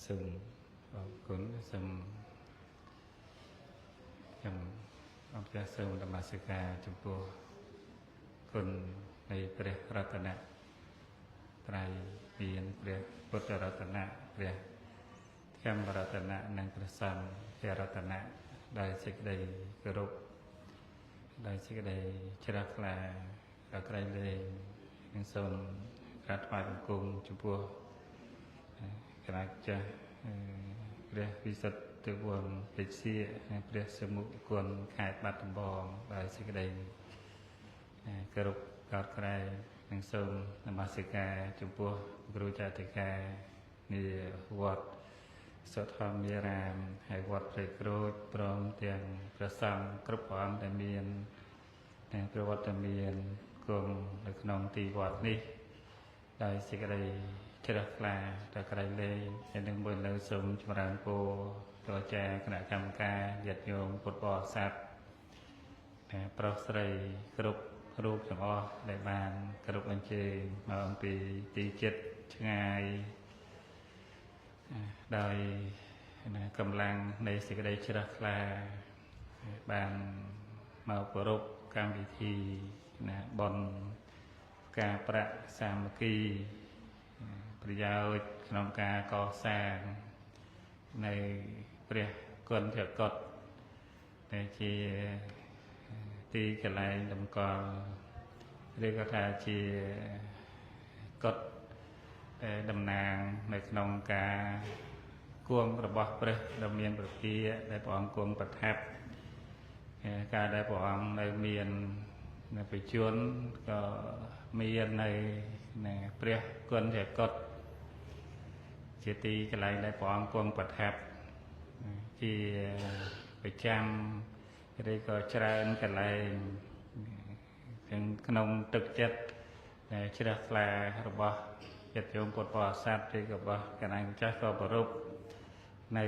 សូមអរគុណសូមខ្ញុំអរគុណសូមនមស្ការចំពោះគុណនៃព្រះរតនត្រ័យមានព្រះពុទ្ធរតនៈព្រះធម្មរតនៈនិងព្រះសង្ឃរតនៈដោយសេចក្តីគោរពដោយសេចក្តីជ្រះថ្លាដល់ក្រៃលែងនិងសូមក្រាបថ្វាយបង្គំចំពោះគណៈចាស់ព្រះវិសុទ្ធិវង្សពេជ្ជាព្រះសមុគុណខេត្តបាត់ដំបងដោយសេចក្តីគោរពកោតក្រែងនិងសូមនមស្ការចំពោះគ្រូចាតិកានាវត្តសុធម្មរាមហើយវត្តព្រៃក្រូចព្រមទាំងព្រះសង្ឃគ្រប់ព្រះអង្គដែលមានប្រវត្តិមានគង់នៅក្នុងទីវត្តនេះដោយសេចក្តីជ្រះថ្លាដល់ក្រៃលែងហើយនឹងមួយលើសូមចម្រើនពរដល់ចាគណៈកម្មការញាតិញោមពុទ្ធបរិស័ទប្រុសស្រីគ្រប់រូបទាំងអស់ដែលបានគ្រប់អញ្ជើញមកអំពីទីចិត្តឆ្ងាយដោយកម្លាំងនៃសេចក្តីជ្រះថ្លាបានមកប្រពកម្មវិធីបុណ្យការប្រាក់សាមគ្គីប្រយោជន៍ក្នុងការកសាងនៅព្រះគុណធកតដែលជាទីកន្លែងតម្កល់ឬក៏ថាជាកុដិតំណាងនៅក្នុងការគួងរបស់ព្រះដ៏មានព្រះភាកដែលព្រះអង្គគង់ប្រថាប់ការដែលព្រះអង្គនៅមាននៅបច្ចុប្បន្នក៏មាននៅព្រះគុណធកតជាទីកន្លែងដែលព្រះអង្គគង់ប្រថាប់ជាប្រចាំឬក៏ច្រើនកន្លែងទាំងក្នុងទឹកចិត្តជ្រះថ្លារបស់ញាតិញោមពុទ្ធបរិស័ទឬក៏របស់កណ្ដាលចាស់ក៏ប្រពនៅ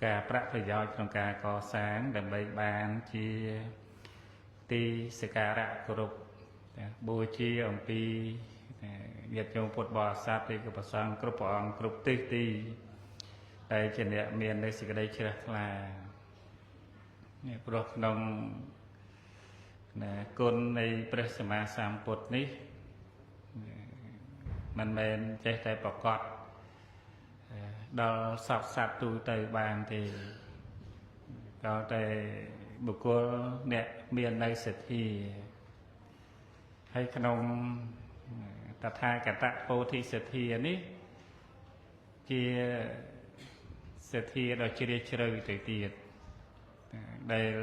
ការប្រាក់ប្រយោជន៍ក្នុងការកសាងដើម្បីបានជាទីសក្ការៈគោរពបូជាអំពីញាតិញោមពុទ្ធបរិស័ទឬក៏ព្រះសង្ឃគ្រប់ព្រះអង្គគ្រប់ទិសទីដែលជាអ្នកមាននៅសេចក្តីជ្រះថ្លាព្រោះក្នុងគុណនៃព្រះសម្មាសម្ពុទ្ធនេះមិនមែនចេះតែប្រកបដល់សពសត្វទូទៅបានទេក៏តែបុគ្គលអ្នកមាននៅសទ្ធាហើយក្នុងតថាគតពោធិសទ្ធានេះជាសទ្ធាដ៏ជ្រាលជ្រៅទៅទៀតដែល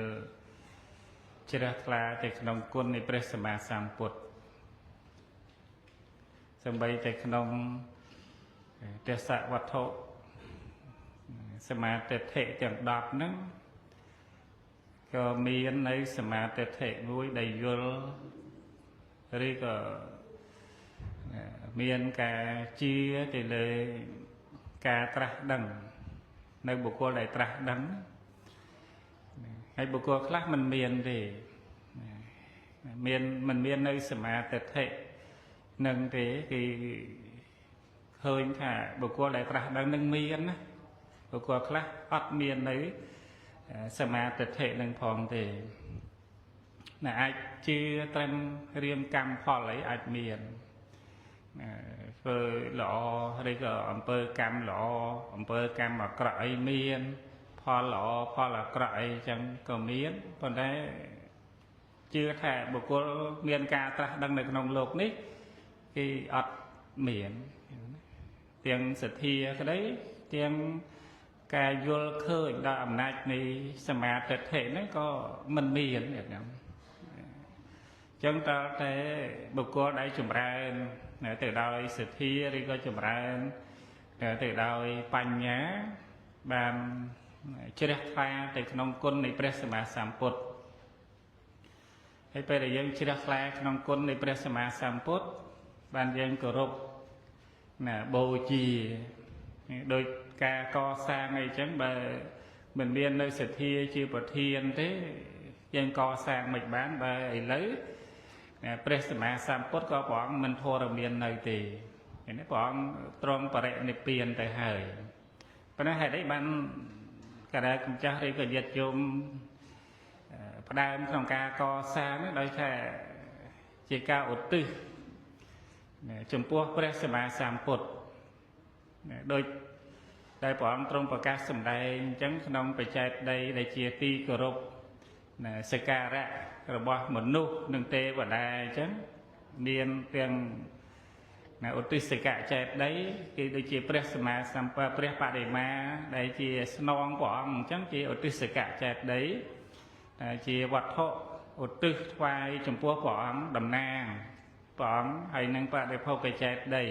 ជ្រះថ្លាទៅក្នុងគុណនៃព្រះសម្មាសម្ពុទ្ធសម្បីតែក្នុងទេសវត្ថុសមាទិដ្ឋិទាំង10ហ្នឹងក៏មាននៅសមាទិដ្ឋិមួយដែលយល់ឬក៏មានការជឿទៅលើការត្រាស់ដឹងនៅបុគ្គលដែលត្រាស់ដឹងហើយបុគ្គលខ្លះមិនមានទេមិនមាននៅសមាទិដ្ឋិនឹងទេគឺឃើញថាបុគ្គលដែលត្រាស់ដឹងនឹងមានណាបុគ្គលខ្លះអត់មាននៅសមាទិដ្ឋិនឹងផងទេណាអាចជឿត្រឹមរៀមកម្មផលអីអាចមានធ្វើល្អឬក៏អំពើកម្មល្អអំពើកម្មអាក្រក់អីមានផលល្អផលអាក្រក់អីចឹងក៏មានប៉ុន្តែជឿថាបុគ្គលមានការត្រាស់ដឹងនៅក្នុងโลกនេះគឺអត់មានទាំងសទ្ធាក្តីទាំងការយល់ឃើញដល់អំណាចនៃសមាទិដ្ឋិហ្នឹងក៏មិនមានហ្នឹងចឹងតើតែបុគ្គលដែលចម្រើនទៅដោយសទ្ធាឬក៏ចម្រើនទៅដោយបញ្ញាបានជ្រះថ្លាទៅក្នុងគុណនៃព្រះសម្មាសម្ពុទ្ធហើយពេលដែលយើងជ្រះថ្លាក្នុងគុណនៃព្រះសម្មាសម្ពុទ្ធបានយើងគោរពបូជាដោយការកសាងអីចឹងបើមិនមាននៅសទ្ធាជាប្រធានទេយើងកសាងមិនបានបើឥឡូវព្រះសម្មាសម្ពុទ្ធក៏ព្រះអង្គមិនធរមាននៅទេ នេះព្រះអង្គទ្រង់បរិនិព្វានទៅហើយប៉ុន្តែហេតុអីបានកាលដែលកម្ចាស់ឬក៏ញាតិញោមផ្ដើមក្នុងការកសាងនេះដោយថាជាការឧទ្ទិសចំពោះព្រះសម្មាសម្ពុទ្ធដោយដែលព្រះអង្គទ្រង់ប្រកាសសម្ដែងអញ្ចឹងក្នុងបច្ចេកដីដែលជាទីគោរពសក្ការៈរបស់មនុស្សនិងទេវតាអញ្ចឹងមានទាំងឧទ្ទិសកចេតដីគឺដូចជាព្រះសម្មាសម្ពុទ្ធព្រះបដិមាដែលជាស្នងព្រះអង្គអញ្ចឹងជាឧទ្ទិសកចេតដីជាវត្ថុឧទ្ទិសថ្វាយចំពោះព្រះអង្គតំណាងព្រះអង្គហើយនឹងបរិភោគចេតដី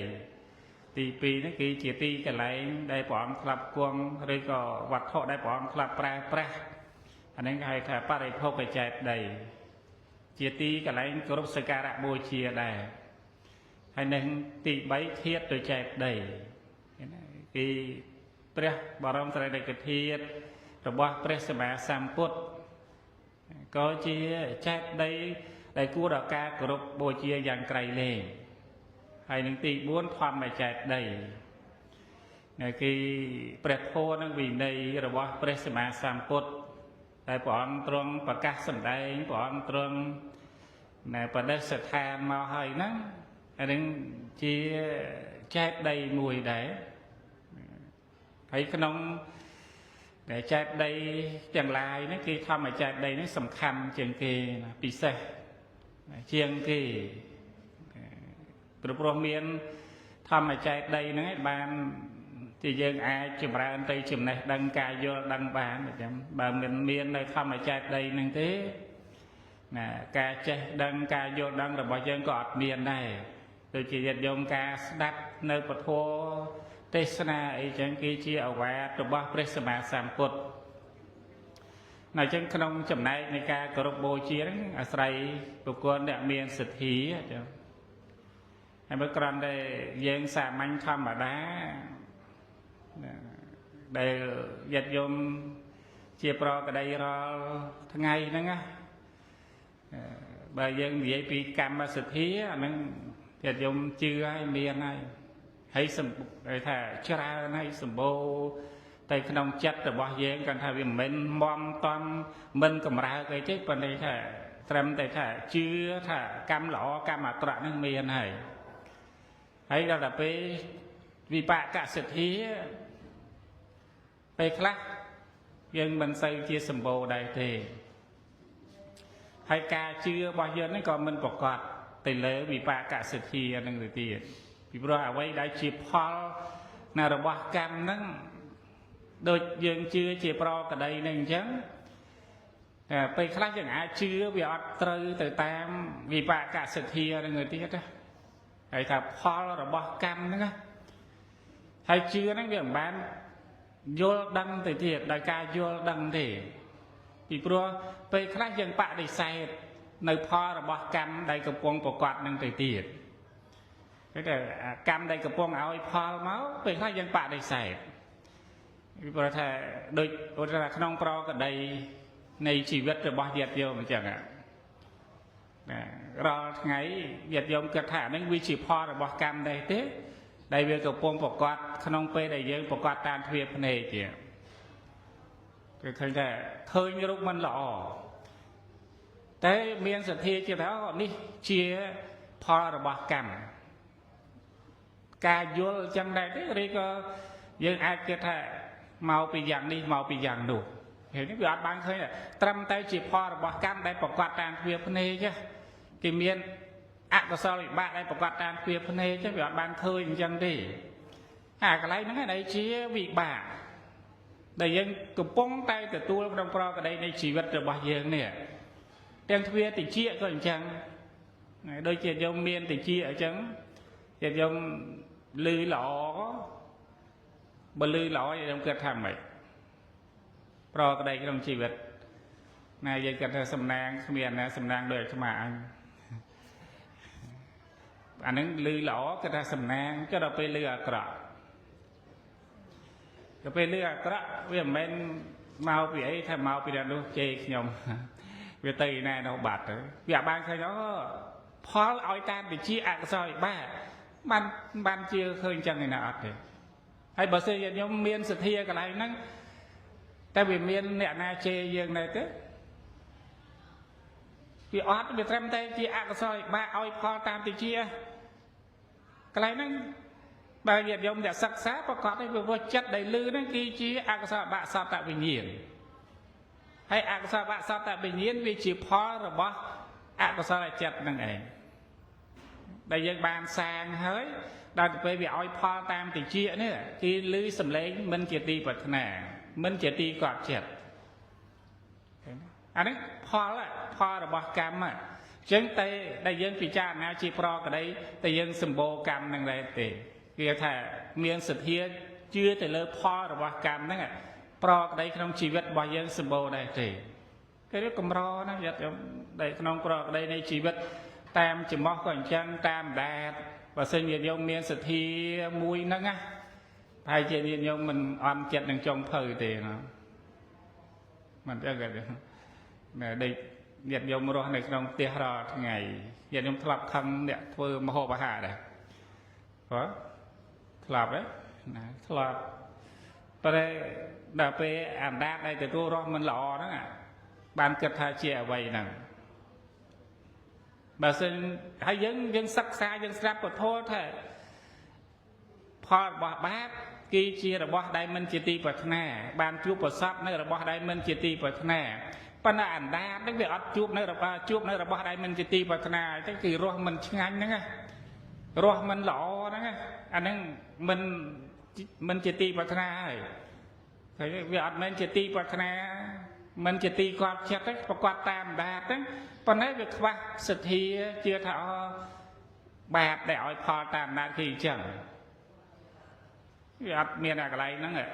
ទី2នេះគឺជាទីកន្លែងដែលព្រះអង្គក្លាប់គង់ឬក៏វត្ថុដែលព្រះអង្គក្លាប់ប្រើប្រាស់អានេះគេហៅថាបរិភោគចេតដីជាទីកន្លែងគោរពសក្ការៈបូជាដែរហើយនឹងទី3ធាតុទៅចេតដីគឺព្រះបរមសារីរិកធាតុរបស់ព្រះសម្មាសម្ពុទ្ធក៏ជាចេតដីដែលគួរដល់ការគោរពបូជាយ៉ាងក្រៃលែងហើយនឹងទី4ធម្មចេតដីគឺព្រះធម៌និងវិន័យរបស់ព្រះសម្មាសម្ពុទ្ធតែព្រះអង្គទ្រង់ប្រកាសសម្ដែងព្រះអង្គទ្រង់បដិស្ថានមកហើយហ្នឹងអានឹងជាចេតដីមួយដែរហើយក្នុងចេតដីទាំងឡាយនេះគឺធម្មចេតដីនេះសំខាន់ជាងគេពិសេសជាងគេព្រោះមានធម្មចេតដីហ្នឹងឯងបានជាយើងអាចចម្រើនទៅចំណេះដឹងការយល់ដឹងបានអញ្ចឹងបើមិនមាននៅធម្មចេតដីហ្នឹងទេការចេះដឹងការយល់ដឹងរបស់យើងក៏អត់មានដែរដូចជាញាតិញោមការស្ដាប់នៅពធទេសនាអីចឹងគឺជាឱវាទរបស់ព្រះសម្មាសម្ពុទ្ធនៅចឹងក្នុងចំណែកនៃការគោរពបូជាហ្នឹងអាស្រ័យបុគ្គលអ្នកមានសទ្ធាចឹងហើយបើគ្រាន់តែយើងសាមញ្ញធម្មតាដែលញាតិញោមជាប្រក្តីរាល់ថ្ងៃហ្នឹងណាបើយើងនិយាយពីកម្មសទ្ធាអាហ្នឹងញាតិញោមជឿហើយមានហើយថាច្រើនហើយសម្បូរតែក្នុងចិត្តរបស់យើងគាត់ថាវាមិនមែនមមតំមិនកម្រើកអីទេប៉ុន្តែថាត្រឹមតែថាជឿថាកម្មល្អកម្មអាក្រក់ហ្នឹងមានហើយដល់តែពេលវិបាកសទ្ធាពេលខ្លះយើងមិនសូវជាសម្បូរដែរទេហើយការជឿរបស់យើងនេះក៏មិនប្រកបទៅលើវិបាកសទ្ធានឹងទៅទៀតពីព្រោះអ្វីដែលជាផលនៃរបស់កម្មហ្នឹងដូចយើងជឿជាប្រក្តីនឹងអញ្ចឹងពេលខ្លះយើងអាចជឿវាអត់ត្រូវទៅតាមវិបាកសទ្ធានឹងទៅទៀតណាហើយថាផលរបស់កម្មហ្នឹងហើយជឿហ្នឹងវាមិនបានយល់ដឹងទៅទៀតដោយការយល់ដឹងទេពីព្រោះពេលខ្លះយើងបដិសេធនៅផលរបស់កម្មដែលកំពុងប្រកបនឹងទៅទៀតគឺតែកម្មដែលកំពុងឲ្យផលមកពេលខ្លះយើងបដិសេធពីព្រោះថាដូចឧទាហរណ៍ក្នុងប្រក្តីនៃជីវិតរបស់ញាតិញោមអញ្ចឹងរាល់ថ្ងៃញាតិញោមគិតថាហ្នឹងវាជាផលរបស់កម្មដែរទេដែលវាកំពុងប្រកបក្នុងពេលដែលយើងប្រកបតាមទ្វារភ្នែកជាគឺឃើញថាឃើញរូបមិនល្អតែមានសទ្ធាជាថានេះជាផលរបស់កម្មការយល់ចឹងដែរទេឬក៏យើងអាចគិតថាមកពីយ៉ាងនេះមកពីយ៉ាងនោះហើយនេះវាអត់បានឃើញត្រឹមតែជាផលរបស់កម្មដែលប្រកបតាមទ្វារភ្នែកគេមានអកុសលវិបាកដែលប្រកបតាមទ្វារភ្នែកចឹងវាអត់បានឃើញអញ្ចឹងទេអាកន្លែងហ្នឹងដែលជាវិបាកដែលយើងកំពុងតែទទួលក្នុងប្រក្តីនៃជីវិតរបស់យើងនេះទាំងទ្វារតិចក៏អញ្ចឹងដូចជាយើងមានតិចអញ្ចឹងជាយើងលឺល្អបើលឺល្អយើងគិតថាម៉េចប្រក្តីក្នុងជីវិតណាយើងគិតថាសំណាងគ្មានណាសំណាងដូចអាត្មាអញអានឹងលឺល្អគេថាសំណាងចុះដល់ពេលលឺអាក្រក់ទៅពេលលឺអាក្រក់វាមិនមែនមកពីអីថាមកពីនោះជេរខ្ញុំវាទៅណែនោះបាត់ទៅវាអាចបានឃើញផលឲ្យតាមវិជាអកុសលវិបាក ban chia khơi chẳng ngày nào thế hay bảo xây dựng nhóm miên sự thia cái này nó tại vì miên nè na chê dương này thế vì ót bị trem tay chia ác soi ba oi pho tam thì chia cái này nó bà nhiệt dùng để sắc sát và có cái vô chất đầy lư nó kia chia ác soi bạ sao tại bình nhiên hay ác soi bạ sao tại bình nhiên vì chỉ pho rồi bỏ ác soi lại chặt năng ấy đại dân bàn sang hơi đào về việc oi pho tam thì chia nữa khi lưới sầm lấy mình chỉ ti vật nè mình chỉ ti quạt chặt anh ấy pho là bỏ cam à chứng tây đại dân phi cha nào chỉ pro cái đấy đại dân sầm bồ cam năng này thì kia thà miếng sệt hia chưa từ lơ pho là bỏ cam đó à pro cái đấy trong chỉ vật bỏ dân sầm bồ này thì cái đó cầm ro nó giật đây trong pro cái đây này chỉ vật tam chỉ móc còn chân tam đạt và sinh nhiệt dung miên sự thi mùi nâng á hay chuyện nhiệt dung mình ôm chặt đằng trong phơi thì nó mình cho cái này đây nhiệt dung rồi này trong tia rò ngày nhiệt dung thập thân nè thôi mà hồ bà hà này có thập đấy thập tại đây đào pe ảnh đạt đây từ tôi rồi mình lọ đó à ban kết hai chia vậy nè bà xin hãy dân sắc xa dân sắp của thô thế phò bỏ bát kỳ chia là bỏ đại mình chỉ ti vật nè bàn chụp vào sắp nữa là bỏ đại mình chỉ ti vật nè pan là ảnh đa cái việc chụp nữa là bỏ đại mình chỉ ti vật nè cái kỳ rồi mình nhanh nữa nghe rồi mình lọ đó nghe anh ấy mình chỉ ti vật nè cái việc mình chỉ ti vật nè mình chỉ ti quạt chặt đấy quạt tam đạt đấy còn đấy việc qua sự thi chưa thảo bạc để ỏi phò tam đạt thì chẳng việc miền là cái này nó nghe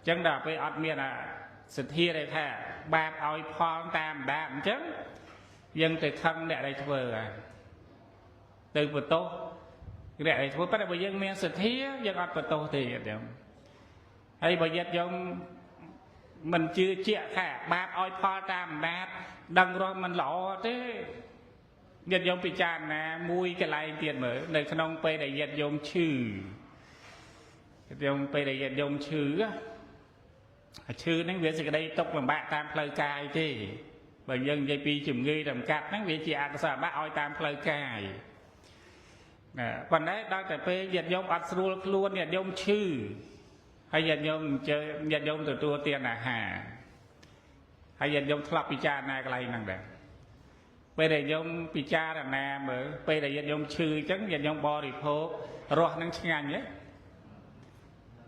chẳng đào với ỏi miền là sự thi đây thà bạc ỏi phò tam đạt chứ dân từ thân để đây vừa từ vừa tô để đây vừa bắt đầu bây giờ miền sự thi dân ỏi vừa tô thì được hay bây giờ trong mình chưa chia thà bạc ỏi phò tam đạt đằng rồi mình lọ thế nhiệt dung bị tràn nè mùi cái lại tiền mở nơi không pe để nhiệt dung trừ nhiệt dung pe để nhiệt dung trừ nó việc gì cái đây tốc làm bạn tam phơi cài thế bởi dân dây pi chùm nghi làm cắt nó việc chị ăn sao bác oi tam phơi cài còn đấy đang tại pe nhiệt dung ăn luôn nhiệt dung trừ hay nhiệt dung chơi nhiệt dung từ tua tiền là hà hay dân dùng thập bị cha này cái này năng đẹp bây giờ dùng bị cha là nè mở bây giờ dân dùng chư chấn dân dùng bò đi phố rồi năng nhanh nhé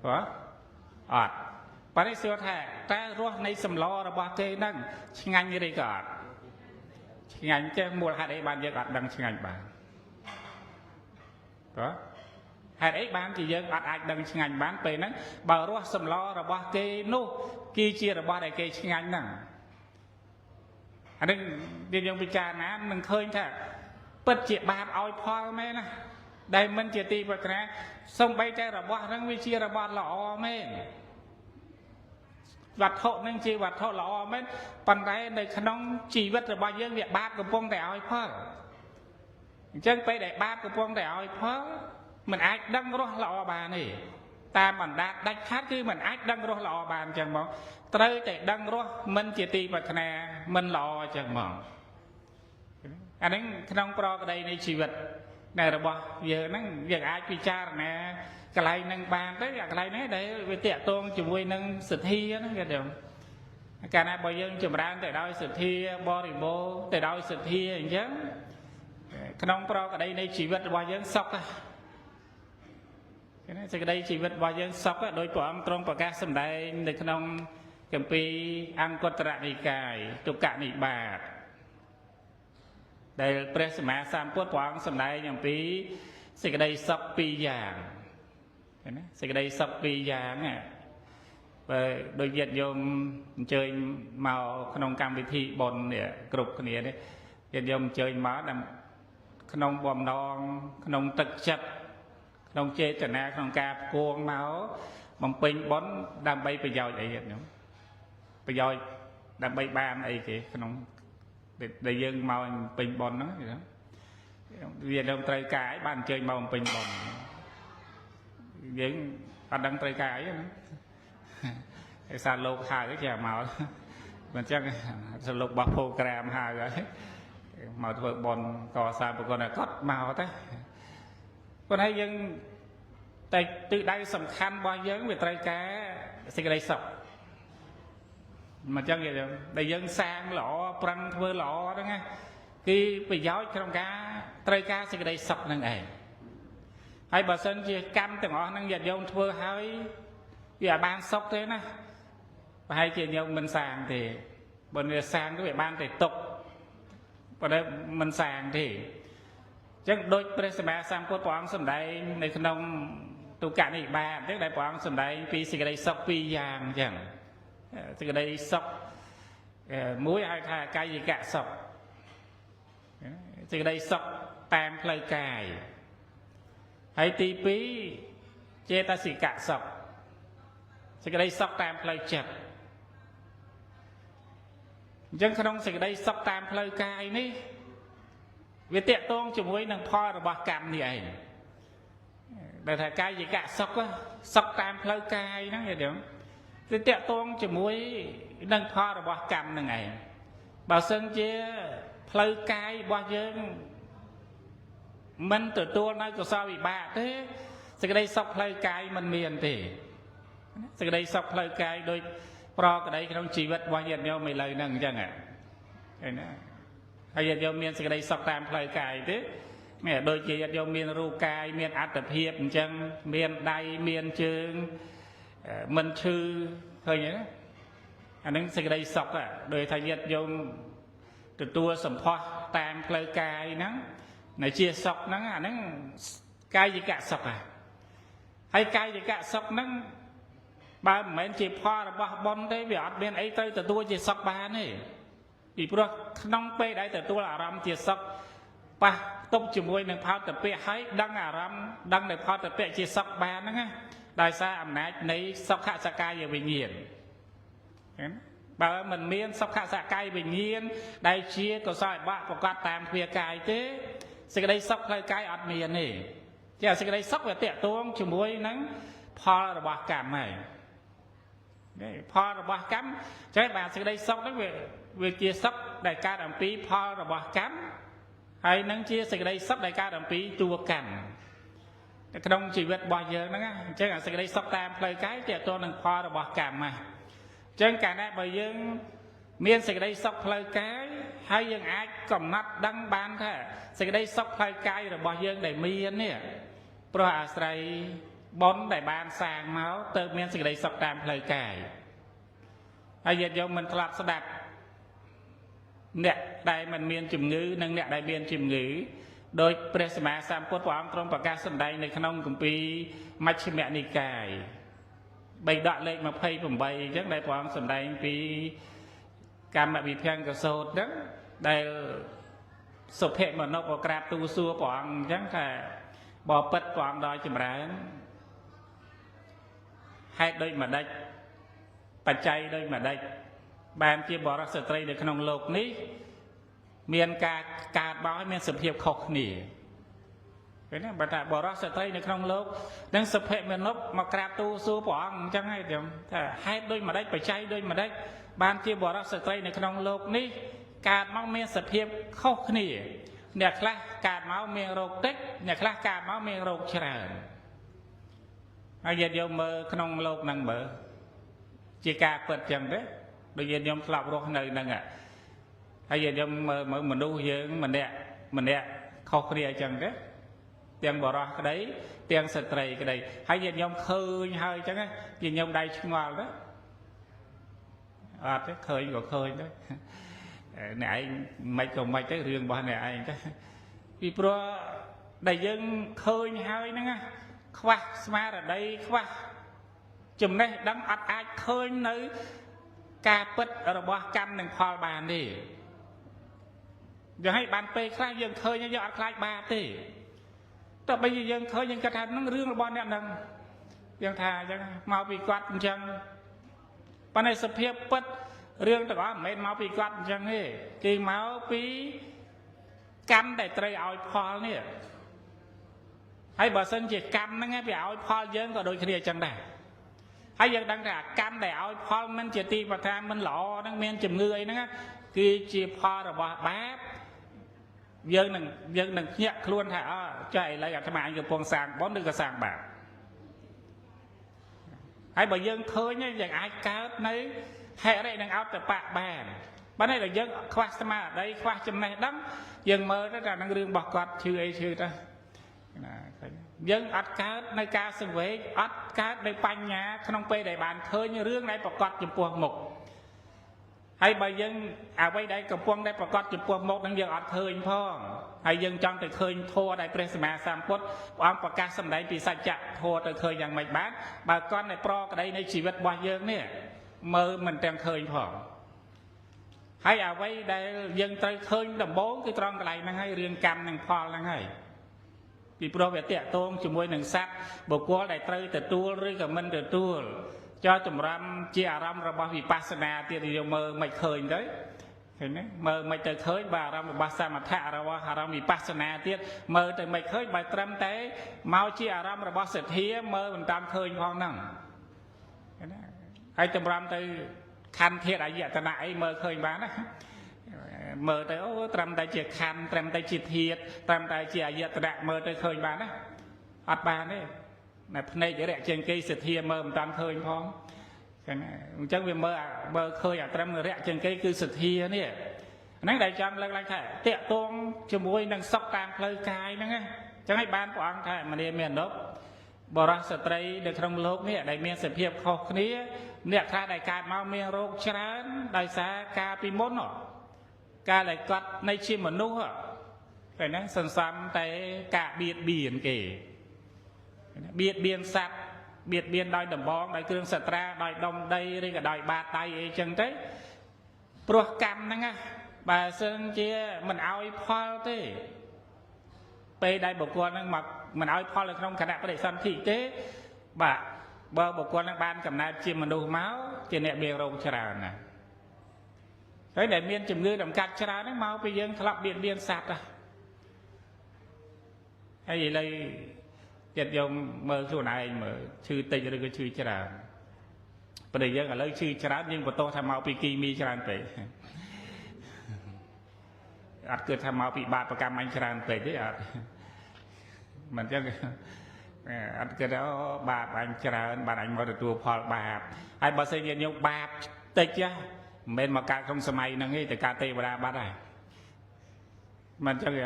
có bà đây xưa thà ta rồi này sầm lo là bà tê năng nhanh như đây cả nhanh chứ mua hai đấy bàn dân ăn đằng nhanh bàn có hai đấy bán thì dân ăn đằng nhanh bán về năng bà rồi sầm lo là bà tê nô kia chia là bà đây kia nhanh năng anh đừng đi dùng bị trà ná mình khơi thà bật chuyện bạc oi pho mê nè đây mình chỉ ti vật nè xong bay trái là bọt năng vi chia là bọt lọ mê vật hộ nên chi vật hộ lọ mê phần đấy này khăn chỉ vật là bao nhiêu việc bạc của phong để oi pho chân bay để bạc của phong để oi pho mình ai đăng rồi lọ bà này ta mình đã đánh khác chứ mình ai đăng rồi lọ bàn chẳng mong tới để đăng rồi mình chỉ ti vật nè mình lọ chẳng mong anh ấy không pro cái đây này chỉ vật này là bỏ giờ nó việc ai bị cha nè cái này nâng bàn tới cái này đấy để về tiệt tôn chỉ vui nâng sự thi nó cái điều cái này bây giờ chụp ra để đôi sự thi bo thì bo để đôi sự thi chứ không pro cái đây này chỉ vật bao giờ sốc à cái này cái đây chỉ vật bao giờ sốc á đôi của ông trong của các sầm đây để không cầm pi ăn cột rạ đi cài tục cạn đi bà đâyประสมาสามพวดปองสำได้อย่างปีสิ่งใดสับปีอย่างเห็นไหมสิ่งใดสับปีอย่างเนี่ยโดยญาติโยมเจอมาขนมกรรมวิธีบนเนี่ยกรุบคนนี้เนี่ยญาติโยมเจอมาดำขนมบอมนองขนมตึกจับขนมเจตนาขนมกาโกงเมาบำเพ็ญบอนดำใบประโยชน์อะไรอย่างเงี้ยประโยชน์ดำใบบานอะไรกี่ขนมđể dân màu bình bòn nó vậy đó, vì đồng trời cái bàn chơi màu bình bòn những hoạt động trời cái sao lục hai cái chè màu mình chắc sao lục bọc program hai rồi màu vợ bòn cò sao một con là cốt màu thế con hay dân tại từ đây sầm khăn bao giờ về trời cá sẽ cái đây sọc mà chắc vậy đây dân sang lọ prăng vơ lọ đó nghe khi bị giáo trong cá trời cá sẽ cái đây sọc năng này hay bà sân chia cam từng ngõ năng dệt dông thưa hơi vì ban sốc thế nè và hay chia nhau mình sàng thì bên người sang cái việc ban để tục và đây mình sàng thì chắc đôi presma sang quốc quán sầm đâyในขนมตุกะนี่บ้านchắc đại quán sầm đây pi sự đây sốc pi giang chẳng sự đây sốc muối ai thà cái gì cả sốc sự đây sốc tam lời cài hay tí pí chê ta xì cả sọc sẽ cái đây sọc tam plei chật dân không sẽ cái đây sọc tam plei cài ní vì tiện tôn chủ mối nâng pho rồi bọc cầm thì ấy để thầy cài gì cả sọc á sọc tam plei cài nó vậy được vì tiện tôn chủ mối nâng pho rồi bọc cầm nâng ấy bảo sân chê plei cài bao giờ mình từตัวnói của sao bị bạ thế sự đây sọc lời cài mình miền thì sự đây sọc lời cài đôi pro cái đấy trong chỉ vật bao nhiêu nhau mày lời nâng chẳng ạ hay giờ miền sự đây sọc tam lời cài thế mẹ đôi chỉ giờ miền ru cài miền át tập hiệp chẳng miền đầy miền trường mình thư thôi nhé anh ấy sự đây sọc à đôi thay giờ dùng từ tua sầm pho tam lời cài nắng này chia sọc nó à nó cay gì cả sọc à hay cay gì cả sọc nó ba mấy chị pha là ba bon đấy vì ở bên ấy tới từ tôi chia sọc ba này vì pro nông pe đấy từ tôi là ram chia sọc ba tốc chùm môi nâng phao từ pe hay đăng à ram đăng để phao từ pe chia sọc ba nó nghe đại sa ẩm nát lấy sọc hạ sa cay về bình nhiên bà mình miên sọc hạ sa cay bình nhiên đại chia có sao bạn có quạt tam phía cay thế sự đây sốc hơi cái ọt miền này chứ sự đây sốc về tiện tuông chùm muối nắng pho là bạc cảm này pho là bạc cắm cho các bạn sự đây sốc đó về chia sốc đại ca đàm phí pho là bạc cắm hay nắng chia sự đây sốc đại ca đàm phí chua cằn cái đông chỉ biết bao giờ nó chứ là sự đây sốc tam lời cái tiện tuông nắng pho là bạc cảm mà chứ cả này bởi dương miền sự đây sốc lời cái hay dân ai còn nát đăng ban thế sự đây sốc hơi cay rồi bao dân để miên nè pro Australia bón để ban sang máu từ miền sự đây sốc tam hơi cay hay giờ do mình lặp sắp đặt nè đây mình miền chìm ngữ nâng nè đại miền chìm ngữ đôi presma sam cốt quang trong bạc ca sân đâyในขนมกุมปีมัชฌิมนิกายใบดอกเล็กมาเพย์ผมใบจังได้quangสนได้ปีการมาบีเพียงกระโดดนั้นได้สุเพมนกกราบตูซัวปองจังแต่บ่อปัดปองดอยจิมร้านให้โดยมาได้ปัจจัยโดยมาได้บางที่บ่อรักสตรีในขนมโลกนี้เมียนการบ่อให้เมียนสุเพขกหนีเป็นนะบัดบ่อรักสตรีในขนมโลกนั้นสุเพมนกมากราบตูซัวปองจังให้เดี๋ยวแต่ให้โดยมาได้ปัจจัยโดยมาได้บางที่บ่อรักสตรีในขนมโลกนี้การเมาเมียนสเพียบเข้าขณีเนี่ยคลาการเมาเมียนโรคเต็กเนี่ยคลาการเมาเมียนโรคเฉลิมอาเย็นยมเมื่อขนมโลกนั่งเมื่อจีกาเปิดจังเด้โดยเย็นยมสลับโรคในนั่งอ่ะอาเย็นยมเมื่อมันดูเยอะมันเนี่ยเข้าขณีจังเด้เตียงบ่อรักก็ได้เตียงสตรีก็ได้ให้เย็นยมเคยให้จังไงเย็นยมได้ชิงวาวเด้เคยก็เคยđấy này mấy còn mấy cái riêng bao này anh cái vì pro đại dân khơi hơi nữa nghe khoa smart ở đây khoa chùm này đóng ắt ai khơi nơi ca bứt ở bao cam đừng khoa bàn đi giờ hay bàn pe khai dân khơi như giờ khai ba tỷแต่bây giờ dân khơi dân cái thằng nó riêng bao nhiêu lần dân thà dân mau bị quát chânวันในสเปียปัดเรื่องแต่ว่าไม่มาปีกัดจังนี่กี่มาปีกันแต่เตยเอาพอเนี่ย hay bà sân chỉ cam nó nghe bị áo phò dân có đôi khi chẳng đà hay dân đang là cam để áo phò mình chỉ ti và tham mình lọ đang men chùm người nó kia chỉ phò rồi bà báp dân đừng nhạc luôn hả chạy lại cái mạng của sàng bón được cái sàng bạc hay bà dân khơi nhá dân ai cá nấy hệ đây đang áo tập bạc bàn bên này là dân khoa sama ở đây khoa chấm này đắng dân mơ đó là đang riêng bọc cọt chưa ta dân ắt cá nơi ca sừng với ắt cá nơi banh nhà không pe đại bàn khơi như riêng này bọc cọt chụp buông một hay bà dân à quay đây cầm buông đây bọc cọt chụp buông một đang dân ắt khơi phong hay dân trong từ khơi thua đây presma samput ông bọc cá sầm đấy bị sai chặt thua từ khơiយ៉ាងmạch bán bà con này pro cái đâyในชีวิตบ่យើងនេះមើលមិនទាំងឃើញផងហើយអ្វីដែលយើងត្រូវឃើញដំបូងគឺត្រង់កន្លែងហ្នឹងហើយរឿងកម្មនិងផលហ្នឹងហើយពីព្រោះវាតាក់ទងជាមួយនឹងសត្វបុគ្គលដែលត្រូវទទួលឬក៏មិនទទួលចោលចម្រាំជាអារម្មណ៍របស់វិបស្សនាទៀតយើងមើលមិនឃើញទៅឃើញទេមើលមិនទៅឃើញបាទអារម្មណ៍របស់សមថៈរបស់អារម្មណ៍វិបស្សនាទៀតមើលទៅមិនឃើញបើត្រឹមតែមកជាអារម្មណ៍របស់សទ្ធាមើលមិនតាមឃើញផងហ្នឹងឃើញទេហើយចម្រាំទៅខណ្ឌធាតុអាយតនៈអីមើលឃើញបានណាមើលទៅអូត្រឹមតែជាខណ្ឌត្រឹមតែជាធាតុត្រឹមតែជាអាយតនៈមើលទៅឃើញបានណាអត់បានទេតែភ្នែករយៈជាងគេសទ្ធាមើលមិនតាមឃើញផងឃើញអញ្ចឹងវាមើលឃើញអាត្រឹមរយៈជាងគេគឺសទ្ធានេះហ្នឹងដែលចង់លើកឡើងថាតាក់ទងជាមួយនឹងសុខតាមផ្លូវកាយហ្នឹងណាអញ្ចឹងឲ្យបានព្រះអង្គថាមនីមានអនុបរោះស្ត្រីនៅក្នុងលោកនេះដែលមានសភាពខុសគ្នាអ្នកខ្លះដែលកើតមកមានរោគច្រើនដោយសារការពីមុនការដែលគាត់នៃជាមនុស្សឃើញណាសន្សំតែការបៀតបៀនគេបៀតបៀនសត្វបៀតបៀនដោយដំបងដោយគ្រឿងសត្រាដោយដុំដីឬក៏ដោយបាតដៃអីចឹងទៅព្រោះកម្មហ្នឹងណាបើសិនជាមិនឲ្យផលទេពេលដែលបុគ្គលហ្នឹងមកមិនឲ្យផលនៅក្នុងគណៈបដិសន្ធិទេបាទបើបុគ្គលនឹងបានកំណើតជាមនុស្សមកជាអ្នកមានរោគច្រើនណាស់ហើយដែលមានជំងឺដំកាត់ច្រើនហ្នឹងមកពីយើងធ្លាប់បៀតបៀនសត្វហើយឥឡូវចិត្តយកមើលខ្លួនឯងមើលឈឺតិចឬក៏ឈឺច្រើនប៉ុន្តែយើងឥឡូវឈឺច្រើនយើងបន្ទោសថាមកពីគីមីច្រើនពេកអត់គិតថាមកពីបាបកម្មអញច្រើនពេកទេអត់មិនចឹងអត់គិតថាបាបអញច្រើនបាទអញមកទទួលផលបាបហើយបើសិនជាយើងបាបតិចមិនមែនមកកើតក្នុងសម័យហ្នឹងទេតែកើតទេវតាបាត់ហើយមិនចឹងទេ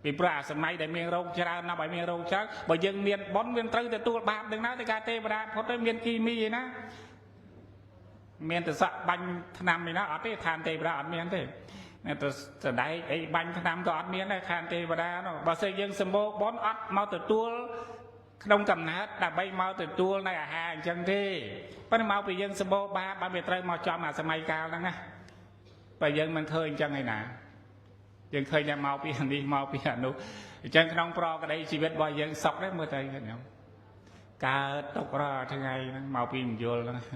ពីព្រោះអាសម័យដែលមានរោគច្រើនណាស់ឲ្យមានរោគច្រើនបើយើងមានបុណ្យមានត្រូវទទួលបាបនឹងណាតែកើតទេវតាផុតទៅមានគីមីឯណាមានតែសក់បាញ់ថ្នាំឯណាអត់ទេឋានទេវតាអត់មានទេទៅសដែកអីបាញ់ថ្នាំក៏អត់មានដែរឋានទេវតានោះបើសិនយើងសម្បូរបុណ្យអត់មកទទួលក្នុងកំណើតដើម្បីមកទទួលនៅអាហារអញ្ចឹងទេប៉ុន្តែមកពីយើងសម្បូរបាបបានវាត្រូវមកចំអាសម័យកាលហ្នឹងណាបើយើងមិនឃើញអញ្ចឹងឯណាយើងឃើញតែមកពីនេះមកពីអានោះអញ្ចឹងក្នុងប្រក្តីជីវិតរបស់យើងសុខដែរមើលទៅខ្ញុំកើតទុករាល់ថ្ងៃហ្នឹងមកពីមយល់ហ្នឹង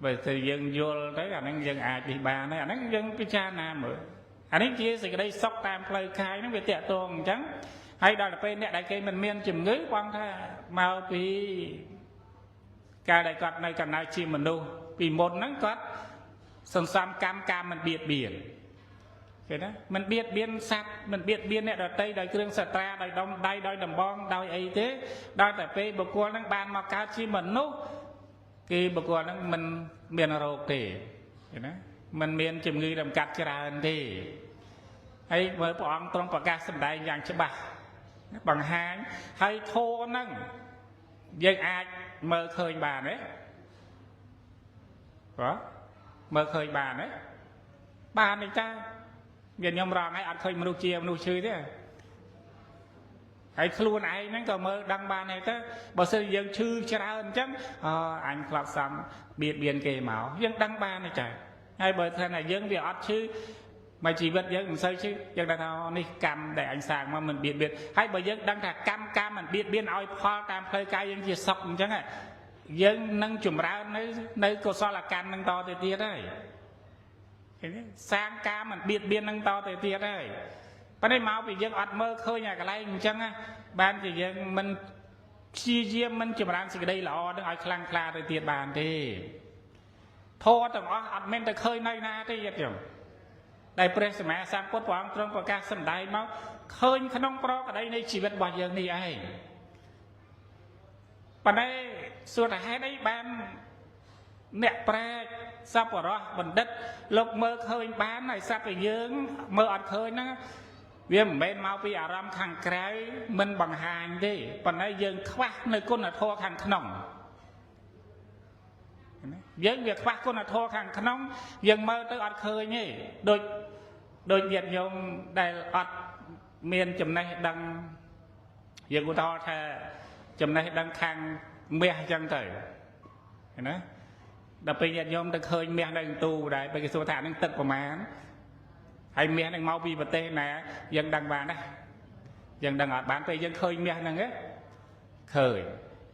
បើទៅយើងយល់ទៅអាហ្នឹងយើងអាចពិបានហើយអាហ្នឹងយើងពិចារណាមើលអានេះជាសេចក្តីសុខតាមផ្លូវកាយហ្នឹងវាតាក់ទងអញ្ចឹងហើយដល់ទៅពេលអ្នកដែលគេមិនមានជំងឺបងថាមកពីការដែលគាត់នៅកំណើតជាមនុស្សពីមុនហ្នឹងគាត់សន្សំកម្មការមិនបៀតបៀនឃើញណាមិនបៀតបៀនសត្វមិនបៀតបៀនអ្នកដទៃដោយគ្រឿងសត្រាដោយដុំដៃដោយដំបងដោយអីទេដល់តែពេលបុគ្គលហ្នឹងបានមកកើតជាមនុស្សគេបុគ្គលហ្នឹងមិនមានរោគទេឃើញណាមិនមានជំងឺរំកាត់ច្រើនទេហើយមើលព្រះអង្គទ្រង់ប្រកាសសម្ដែងយ៉ាងច្បាស់បង្ហាញហើយធម៌ហ្នឹងយើងអាចមើលឃើញបានទេបាទមើលឃើញបានទេបានទេចាយើងខ្ញុំរងហើយអត់ឃើញមនុស្សជាមនុស្សឈឺទេហើយខ្លួនឯងហ្នឹងក៏មើលដឹងបានដែរទៅបើសិនយើងឈឺច្រើនអញ្ចឹងអញខ្លាប់សំបៀតបៀនគេមកយើងដឹងបានទេចាហើយបើថាយើងវាអត់ឈឺមកជីវិតយើងមិនសូវឈឺយើងដឹងថានេះកម្មដែលអញសាងមកមិនបៀតបៀនហើយបើយើងដឹងថាកម្មមិនបៀតបៀនឲ្យផលតាមផ្លូវកាយយើងជាសុខអញ្ចឹងយើងនឹងចម្រើននៅកុសលកម្មនឹងតទៅទៀតហើយឃើញទេសាងកម្មមិនបៀតបៀននឹងតទៅទៀតហើយ ប៉ុន្តែមកពីយើងអត់មើលឃើញអាកន្លែងអញ្ចឹងបានជាយើងមិនព្យាយាមមិនចម្រើនសេចក្តីល្អនឹងឲ្យខ្លាំងក្លាទៅទៀតបានទេធម៌ទាំងអស់អត់មែនទៅឃើញនៅណាទេញាតិញោមដែលព្រះសម្មាសម្ពុទ្ធព្រះអង្គទ្រង់ប្រកាសសម្ដែងមកឃើញក្នុងប្រកដីនៃជីវិតរបស់យើងនេះឯងប៉ុន្តែសួរថាហេតុអីបានអ្នកប្រាជ្ញសប្បុរសបណ្ឌិតលោកមើលឃើញបានហើយសត្វតែយើងមើលអត់ឃើញហ្នឹងវាមិនមែនមកពីអារម្មណ៍ខាងក្រៅមិនបង្ហាញទេប៉ុន្តែយើងខ្វះនៅគុណធម៌ខាងក្នុងយើងវាខ្វះគុណធម៌ខាងក្នុងយើងមើលទៅអត់ឃើញទេដូចញាតិញោមដែលអត់មានចំណេះដឹងយើងឧទាហរណ៍ថាចំណេះដឹងខាងមាសអញ្ចឹងទៅណាដល់ពេលញាតិញោមទៅឃើញមាសនៅទូដែរពេលគេសួរថានឹងទឹកប្រមាណហើយមាសនឹងមកពីប្រទេសណាយើងដឹងបានណាយើងដឹងអត់បានពេលយើងឃើញមាសហ្នឹងឃើញ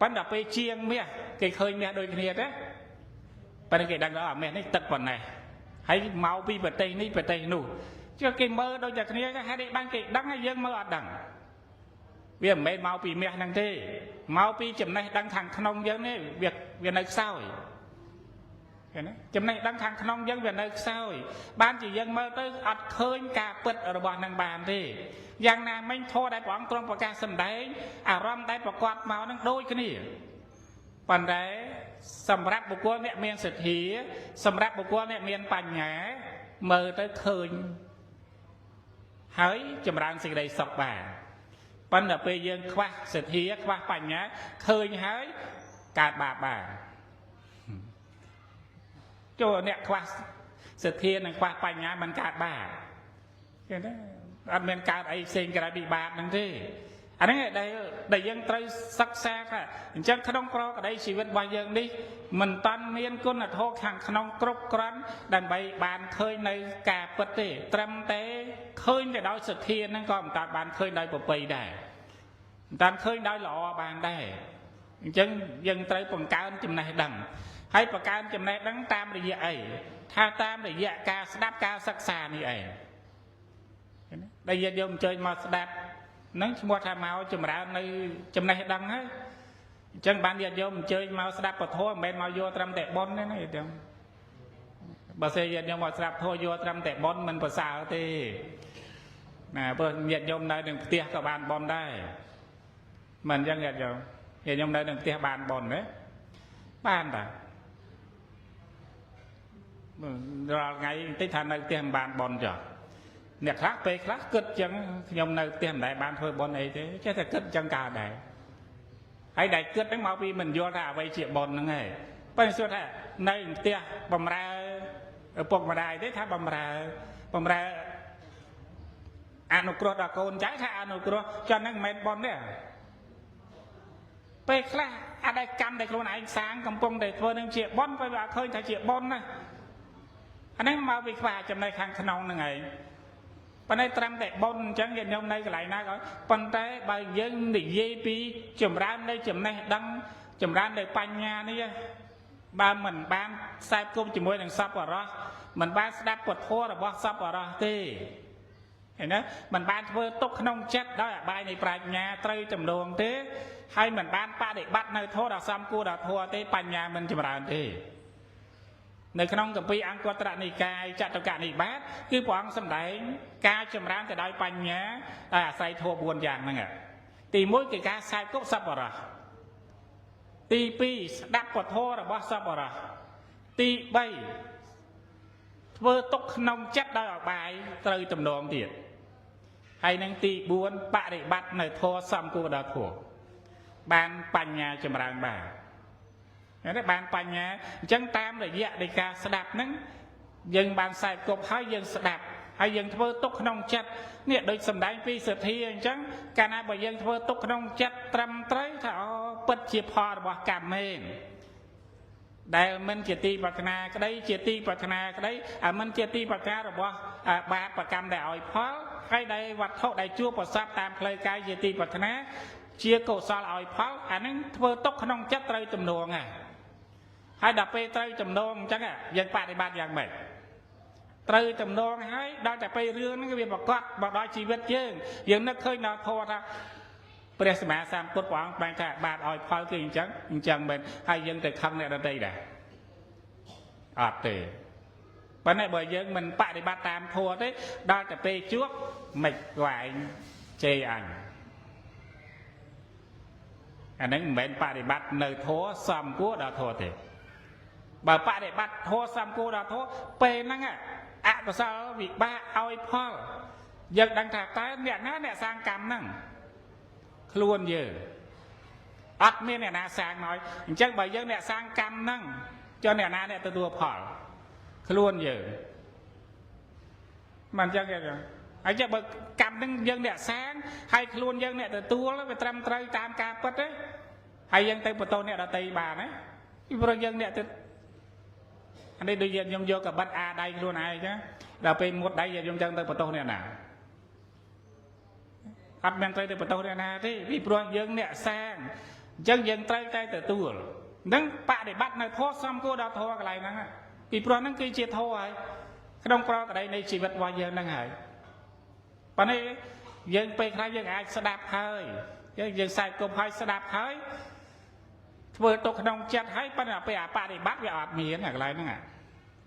ប៉ុន្តែពេលជាងមាសគេឃើញមាសដូចគ្នាទេប៉ុន្តែគេដឹងថាមាសនេះទឹកប៉ុណ្ណេះហើយមកពីប្រទេសនេះប្រទេសនោះចុះគេមើលដូចតែគ្នាហេតុអីបានគេដឹងហើយយើងមើលអត់ដឹងវាមិនមែនមកពីមាសហ្នឹងទេមកពីចំណេះដឹងខាងក្នុងយើងនេះវានៅខ្សោយឃើញទេចំណេះដឹងខាងក្នុងយើងវានៅខ្សោយបានជាយើងមើលទៅអត់ឃើញការពិតរបស់នឹងបានទេយ៉ាងណាមិញធម៌ដែលព្រះអង្គទ្រង់ប្រកាសសម្ដែងអារម្មណ៍ដែលប្រកបមកនឹងដូចគ្នាប៉ុន្តែសម្រាប់បុគ្គលអ្នកមានសទ្ធាសម្រាប់បុគ្គលអ្នកមានបញ្ញាមើលទៅឃើញហើយចម្រើនសេចក្តីសុខបានប៉ុន្តែពេលយើងខ្វះសទ្ធាខ្វះបញ្ញាឃើញហើយកើតបាបបានចូលអ្នកខ្វះសទ្ធានិងខ្វះបញ្ញាមិនកើតបាបឃើញទេអត់មានកើតអីផ្សេងក្រៅពីបាបហ្នឹងទេអាហ្នឹងដែលយើងត្រូវសិក្សាថាអញ្ចឹងក្នុងប្រកដីជីវិតរបស់យើងនេះមិនតាន់មានគុណធម៌ខាងក្នុងគ្រប់គ្រាន់ដើម្បីបានឃើញនៅការពិតទេត្រឹមតែឃើញទៅដោយសទ្ធាហ្នឹងក៏មិនតាន់បានឃើញដោយប្រពៃដែរមិនតាន់ឃើញដោយល្អបានដែរអញ្ចឹងយើងត្រូវបង្កើនចំណេះដឹងហើយបង្កើនចំណេះដឹងតាមរយៈអីថាតាមរយៈការស្ដាប់ការសិក្សានេះឯងដែលយើងយកអញ្ជើញមកស្ដាប់នឹងឈ្មោះថាមកចម្រើននៅចំណេះដឹងហើយអញ្ចឹងបានញាតិញោមអញ្ជើញមកស្ដាប់ពធមិនមែនមកយកត្រឹមតែប៉ុនទេណាទេបើសិនញាតិញោមមកស្ដាប់ធម៌យកត្រឹមតែប៉ុនមិនប្រសើរទេណាព្រោះញាតិញោមនៅនឹងផ្ទះក៏បានប៉ុនដែរមិនអញ្ចឹងញាតិញោមនៅនឹងផ្ទះបានប៉ុនទេបានតារាល់ថ្ងៃបន្តិចថានៅផ្ទះមិនបានប៉ុនចុះអ្នកខ្លះពេលខ្លះគិតចឹងខ្ញុំនៅផ្ទះមិនដែលបានធ្វើបុណ្យអីទេចេះតែគិតចឹងកើតដែរហើយដែលគិតហ្នឹងមកពីមិនយល់ថាអ្វីជាបុណ្យហ្នឹងឯងប៉ុន្តែសួរថានៅផ្ទះបំរើឪពុកម្ដាយទេថាបំរើអនុគ្រោះដល់កូនចៅថាអនុគ្រោះចឹងហ្នឹងមិនមែនបុណ្យទេពេលខ្លះអត់ឲ្យកម្មដែលខ្លួនឯងសាងកំពុងតែធ្វើនឹងជាបុណ្យពេលវាអត់ឃើញថាជាបុណ្យណាអាហ្នឹងមកពីខ្វះចំណេះខាងក្នុងហ្នឹងឯងប៉ុន្តែត្រឹមតែបុណ្យអញ្ចឹងញាតិញោមនៅកន្លែងណាក៏ប៉ុន្តែបើយើងនិយាយពីចម្រើននៅចំណេះដឹងចម្រើននៅបញ្ញានេះបើមិនបានខ្សែគប់ជាមួយនឹងសប្បុរសមិនបានស្ដាប់ពធរបស់សប្បុរសទេឃើញទេមិនបានធ្វើទុកក្នុងចិត្តដោយអបាយនៃប្រាជ្ញាត្រូវទំនងទេហើយមិនបានបដិបត្តិនៅធម៌ដ៏សមគួរដល់ធម៌ទេបញ្ញាមិនចម្រើនទេនៅក្នុងគម្ពីរអង្គត្រនិកាយចតុកនិបាតគឺព្រះអង្គសម្ដែងការចម្រើនទៅដោយបញ្ញាដោយអាស្រ័យធម៌4យ៉ាងហ្នឹងទី1គឺការខ្សែគប់សប្បុរសទី2ស្ដាប់ពធរបស់សប្បុរសទី3ធ្វើទុកក្នុងចិត្តដោយអបាយត្រូវទំនងទៀតហើយនឹងទី4បរិបត្តិនៅធម៌សមគួរដល់ធម៌បានបញ្ញាចម្រើនបានបានបញ្ញាអញ្ចឹងតាមរយៈនៃការស្ដាប់ហ្នឹងយើងបានខ្សែគប់ហើយយើងស្ដាប់ហើយយើងធ្វើទុកក្នុងចិត្តនេះដូចសម្ដែងពីសទ្ធាអញ្ចឹងកាលណាបើយើងធ្វើទុកក្នុងចិត្តត្រឹមត្រូវថាអូពិតជាផលរបស់កម្មមែនដែលមិនជាទីប្រាថ្នាក្តីជាទីប្រាថ្នាក្តីមិនជាទីប្រាថ្នារបស់បាបកម្មដែលឲ្យផលហើយដែលវត្ថុដែលជួបប្រសពតាមផ្លូវកាយជាទីប្រាថ្នាជាកុសលឲ្យផលអាហ្នឹងធ្វើទុកក្នុងចិត្តត្រូវទំនួងហើយដល់ពេលត្រូវទំនួងអញ្ចឹងយើងបដិបត្តិយ៉ាងម៉េច trời tầm non hái đang tại bay rương nó cái việc bạc bạc đói chi vết chứ giờ nó khơi nào thua ra bây giờ mà sang cốt quảng ban thà bạn ỏi phơi cái chẳng mình hay dân từ khăn này là đây nè từ vấn này bởi dân mình bạn đi bắt tam thua đấy đang tại bay trước mệt hoài chê ảnh anh ấy mình bạn đi bắt nơi thua xăm cua đã thua thì bà bạn để bắt thua xăm cua đã thua pe năng có sao vì ba ỏi phơi dân đang thà tay nè sang cầm năng luôn giờ ắt miên nè na sang nói chắc bởi dân nè sang cầm năng cho nè na nè tôi phở luôn giờ mình chắc vậy rồi anh chắc bởi cầm năng dân nè sáng hay luôn dân nè từ tua nó về trăm cây tam ca bất đấy hay dân tây bờ nè là tây bà đấy rồi dân nè từ anh đây đôi dân vô cả bắt a đây luôn ai chứ là bên một đây giờ dân dân tây bờ nè nào ắt men tây từ bờ nè na thế vì rồi dân nè sang dân tây từ tua nâng bạn để bắt này thoa xong cô đã thoa cái này nè vì rồi nâng kia chia thoa ấy cái đông pro cái đây này chỉ vật vào dân nâng hải bạn này dân pe khai dân ai sẽ đạp hơi dân sai công hơi sẽ đạp hơi vừa tục đông chặt hơi bạn là bạn để bắt về ọt miếng cái này nè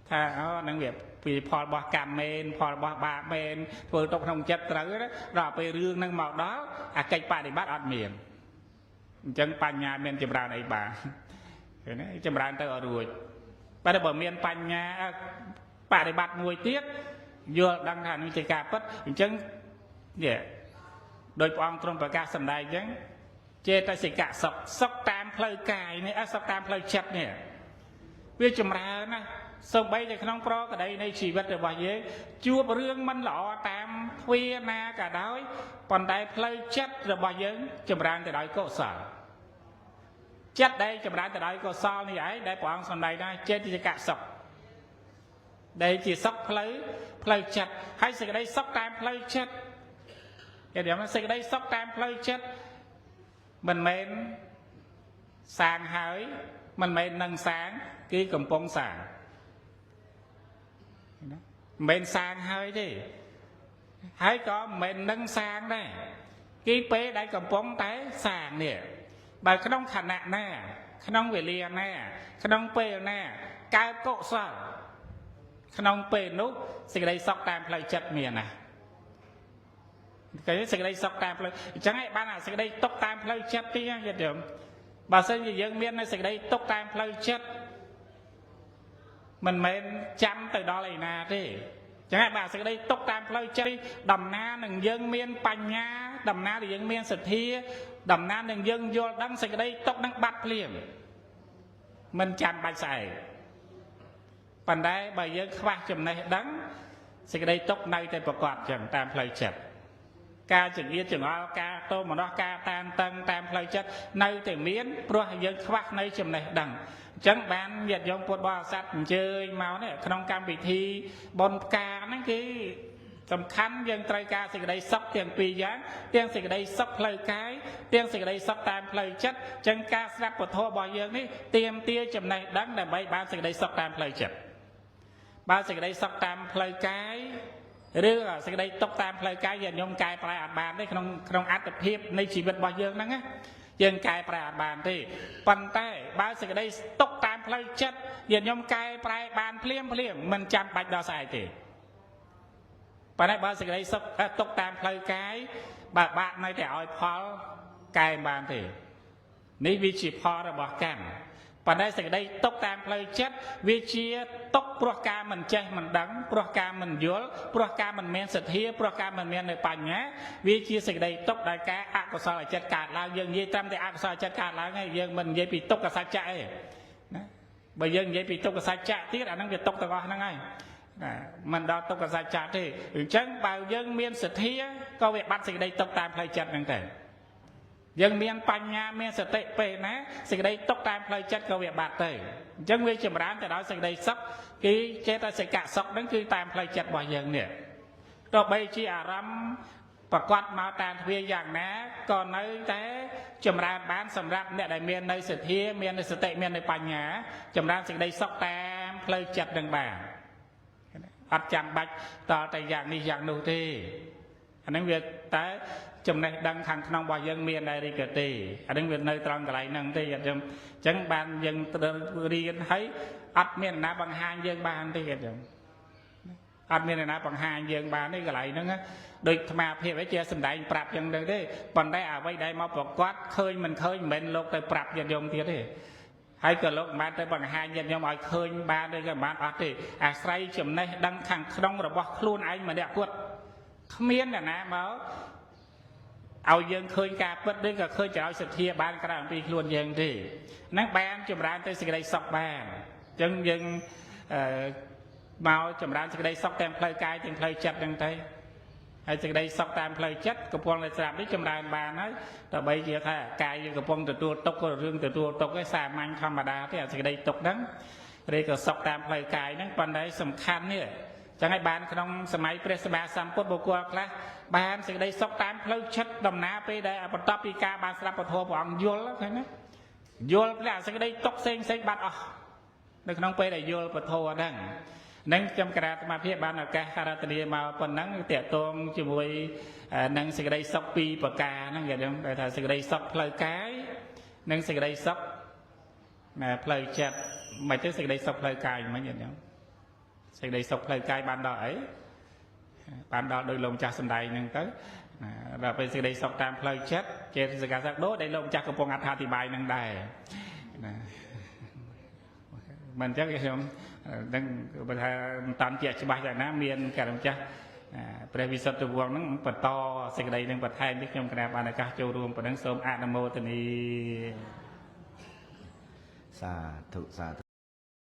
thà năng việc vì phò bò cam men phò bò bà men vừa tục đông chặt tới đó rồiไปเรื่องnăng màu đó cái bạn để bắt ọt miếng chân pan nhà men chìm ra này bà chìm ra tới ở rồi bạn đã bảo miền pan nhà bạn để bắt mùi tiết vừa đăng hành với cả bất chân để đôi ông trong bờ ca sầm đài chứ chê ta sẽ cả sọc tam phơi cài này sọc tam phơi chặt nè biết chừng ra nè xong bây giờ không pro cái đây này chỉ vật để bảo vệ chua riêng mình lọ tam khuya na cả đói còn đây phơi chặt rồi bảo vệ chừng ra từ đói cổ sở chặt đây chừng ra từ đói cổ so như vậy đây bọn sầm đài đây chê thì cả sọc đây chỉ sọc phơi chặt hay sự đây sọc tam phơi chặt cái điểm nó sự đây sọc tam phơi chặt mình men sang hới mình men nâng sáng cái cầm bông sáng men sang hơi đi hãy có men nâng sáng đây cái bé đây cầm bông tái sáng nè bài cái đông khả nạn nè cái đông về liền nè cái đông pe nè cao cộ sao cái đông pe nút sự đây sọc tam phơi chặt miền à cái sự đây sọc tam phơi chẳng hạn ban nào sự đây tóc tam phơi chặt đi nha vậy được bà sinh gì dân miền này sự đây tóc tam phơi chặt mình men chăm từ đó này nè đi chẳng hạn bà sự đây tóc tam phơi chặt đầm na đừng dân miền pành nha đầm na thì dân miền sệt thia đầm na đừng dân vô đăng sự đây tóc đăng bắt liền mình chăm bài xài phần đây bà dân khoa chùm này đắng sự đây tóc này tên bọc quạt chẳng tam phơi chặt ca chừng yên chừng ao ca tô mà nó ca tan tăng tam phơi chất nơi thì miến pro dân khoác nơi chừng này đằng chẳng bán việt dòng bột bò sắt chơi máu này không cam bị thi bon ca nó cái tầm khăn dân trai ca sự đây sóc tiền tùy giá tiền sự đây sóc lời cái tiền sự đây sóc tam phơi chất chân ca sắp của thô bò dân ấy tiêm tia chừng này đắng để bay ba sự đây sóc tam phơi chất ba sự đây sóc tam phơi cáiเรื่อง สิ่งใดตกตามเพลย์กายยันยมกายปลายอาบานได้ขนมอัตเพียบในชีวิตบ่อยนั่งนะยังกายปลายอาบานที่ปันใต้บ้านสิ่งใดตกตามเพลย์จัดยันยมกายปลายบานเพลียมมันจำปัจดอสายที่ปันใต้บ้านสิ่งใดตกตามเพลย์กายบ้านในแต่ออยพอกายบานที่นี่วิจิพอระบอกกันปันได้สิ่งใดตกตามเพลย์จัดวิจิตกโปรแกรมมันใจมันดังโปรแกรมมันย้อนโปรแกรมมันเมียนสัตย์โปรแกรมมันเมียนในปัญญาวิจิสิ่งใดตกได้แก่อักษรจัดการแล้วยังยี่จำแต่อักษรจัดการแล้วไงยังมันยี่ปีตกกับสัจจะนะบางยังยี่ปีตกกับสัจจะที่อันนั้นจะตกตะกอนนั่งไงมันดอตกกับสัจจะที่จังบางยังเมียนสัตย์ก็เวบัดสิ่งใดตกตามเพลย์จัดนั่งแต่ยังเมียนปัญญาเมียนสติเปนะสิ่งใดตกตามเพลย์จัดก็เวบาดเตยจังเวจมร้านแต่เราสิ่งใดซักคือเจตสิกะซักนั่นคือตามเพลย์จัดบ่อยยังเนี่ยต่อไปชีอารัมประกวดมาตามเพียอย่างนะก่อนในแต่จมร้านบ้านสำหรับเนี่ยได้เมียนในสติเมียนในสติเมียนในปัญญาจมร้านสิ่งใดซักตามเพลย์จัดดังบ่า អត់ចាំបាច់តតែយ៉ាងនេះយ៉ាងនោះទេអានឹងវាតែចំណេះដឹងខាងក្នុងរបស់យើងមានដែរឬក៏ទេអានឹងវានៅត្រង់កន្លែងហ្នឹងទេអញ្ចឹងបានយើងត្រូវរៀនហើយអត់មានណាបង្ហាញយើងបានទេអញ្ចឹងអត់មានណាបង្ហាញយើងបានទេកន្លែងហ្នឹងដូចអាត្មាភាពឯងជាសម្ដែងប្រាប់យ៉ាងទៅទេប៉ុន្តែអ្វីដែលមកប្រកាសឃើញមិនឃើញមិនមែនលោកទៅប្រាប់ញាតិញោមទៀតទេហើយក៏លោកមិនបានទៅបង្ហាញញាតិញោមឲ្យឃើញបានទេក៏មិនបានអត់ទេអាស្រ័យចំណេះដឹងខាងក្នុងរបស់ខ្លួនឯងម្នាក់គាត់គ្មានអ្នកណាមកឲ្យយើងឃើញការពិតឬក៏ឃើញចរិតសទ្ធាបានក្រៅអំពីខ្លួនយើងទេហ្នឹងបានចម្រើនទៅសេចក្តីសុខបានអញ្ចឹងយើងមកចម្រើនសេចក្តីសុខទាំងផ្លូវកាយទាំងផ្លូវចិត្តហ្នឹងទៅហើយសេចក្តីសុខតាមផ្លូវចិត្តកំពុងតែស្រាប់នេះចម្រើនបានហើយដើម្បីជាថាកាយយើងកំពុងទទួលទុកក៏រឿងទទួលទុកឯសាមញ្ញធម្មតាទេអាសេចក្តីទុកហ្នឹងឬក៏សុខតាមផ្លូវកាយហ្នឹងប៉ុន្តែសំខាន់នេះចឹងហើយបានក្នុងសម័យព្រះសម្មាសម្ពុទ្ធបុគ្គលខ្លះបានសេចក្តីសុខតាមផ្លូវចិត្តដំណើរពេលដែលបន្ទាប់ពីការបានស្ដាប់ពធព្រះអង្គយល់ឃើញទេយល់ព្រះសេចក្តីទុកផ្សេងបាត់អស់នៅក្នុងពេលដែលយល់ពធហ្នឹងនឹងខ្ញុំគណៈអាត្មាភាពបានឱកាសការតនីមកប៉ុណ្ណឹងតេតងជាមួយនឹងសេចក្តីសុខពីរប្រការហ្នឹងគេថាសេចក្តីសុខផ្លូវកាយនិងសេចក្តីសុខផ្លូវចិត្តមិនទៅសេចក្តីសុខផ្លូវកាយមិនទេសេចក្តីសុខផ្លូវកាយបានដល់អីបានដល់ដោយលោកម្ចាស់សម្ដែងហ្នឹងទៅដល់ពេលសេចក្តីសុខតាមផ្លូវចិត្តចេតសិកាសក្ដោដែលលោកម្ចាស់កំពុងអត្ថាធិប្បាយហ្នឹងដែរមិនអញ្ចឹងខ្ញុំដឹងបើថាមិនតាន់ជាច្បាស់យ៉ាងណាមានកាលម្ចាស់ព្រះវិសុទ្ធវង្សហ្នឹងបន្តសេចក្តីនឹងបន្ថែមនេះខ្ញុំគណៈបានឱកាសចូលរួមប៉ុណ្ណឹងសូមអនុមោទនាសាធុ